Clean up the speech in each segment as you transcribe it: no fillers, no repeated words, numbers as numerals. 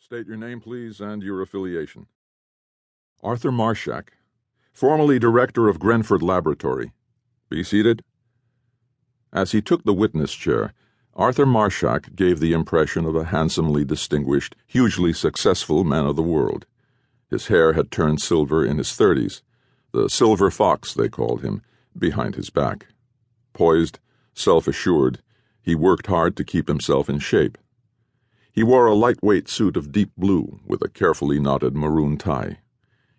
State your name, please, and your affiliation. Arthur Marshak, formerly director of Grenford Laboratory. Be seated. As he took the witness chair, Arthur Marshak gave the impression of a handsomely distinguished, hugely successful man of the world. His hair had turned silver in his 30s, the silver fox, they called him, behind his back. Poised, self-assured, he worked hard to keep himself in shape. He wore a lightweight suit of deep blue with a carefully knotted maroon tie.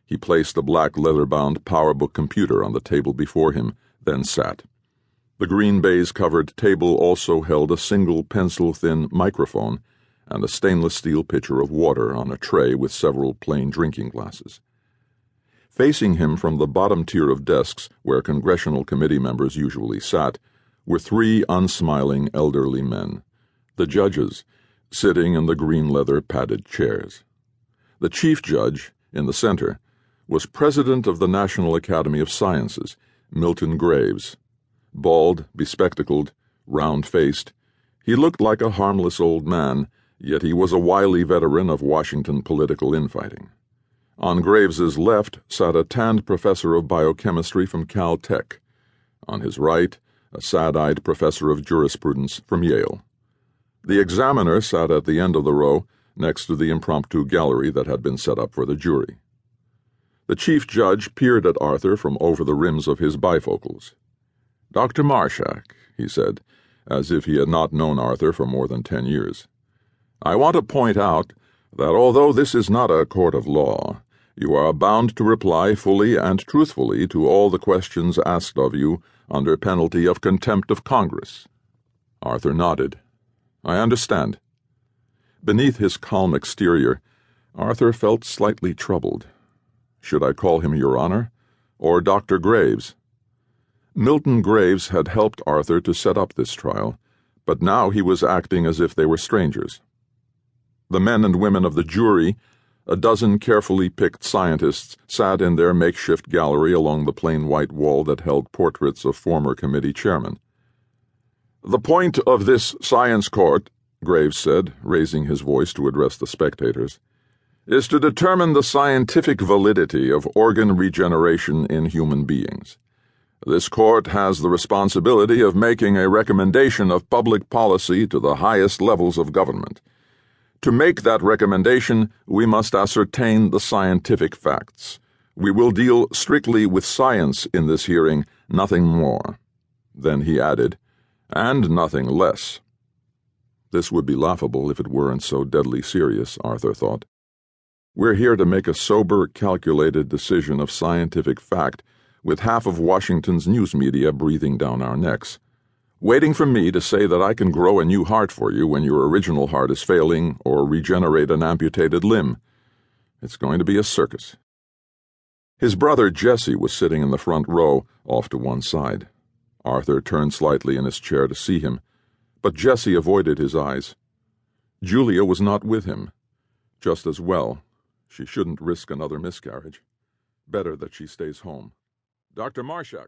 He placed a black leather-bound PowerBook computer on the table before him, then sat. The green baize-covered table also held a single pencil-thin microphone and a stainless steel pitcher of water on a tray with several plain drinking glasses. Facing him from the bottom tier of desks where congressional committee members usually sat were three unsmiling elderly men, the judges, sitting in the green leather padded chairs. The chief judge, in the center, was president of the National Academy of Sciences, Milton Graves. Bald, bespectacled, round-faced, he looked like a harmless old man, yet he was a wily veteran of Washington political infighting. On Graves's left sat a tanned professor of biochemistry from Caltech. On his right, a sad-eyed professor of jurisprudence from Yale. The examiner sat at the end of the row, next to the impromptu gallery that had been set up for the jury. The chief judge peered at Arthur from over the rims of his bifocals. "Dr. Marshak," he said, as if he had not known Arthur for more than 10 years, "I want to point out that although this is not a court of law, you are bound to reply fully and truthfully to all the questions asked of you under penalty of contempt of Congress." Arthur nodded. "I understand." Beneath his calm exterior, Arthur felt slightly troubled. Should I call him Your Honor, or Dr. Graves? Milton Graves had helped Arthur to set up this trial, but now he was acting as if they were strangers. The men and women of the jury, a dozen carefully picked scientists, sat in their makeshift gallery along the plain white wall that held portraits of former committee chairmen. "The point of this science court," Graves said, raising his voice to address the spectators, "is to determine the scientific validity of organ regeneration in human beings. This court has the responsibility of making a recommendation of public policy to the highest levels of government. To make that recommendation, we must ascertain the scientific facts. We will deal strictly with science in this hearing, nothing more." Then he added, "and nothing less." This would be laughable if it weren't so deadly serious, Arthur thought. We're here to make a sober, calculated decision of scientific fact with half of Washington's news media breathing down our necks, waiting for me to say that I can grow a new heart for you when your original heart is failing or regenerate an amputated limb. It's going to be a circus. His brother Jesse was sitting in the front row, off to one side. Arthur turned slightly in his chair to see him, but Jesse avoided his eyes. Julia was not with him. Just as well. She shouldn't risk another miscarriage. Better that she stays home. "Dr. Marshak."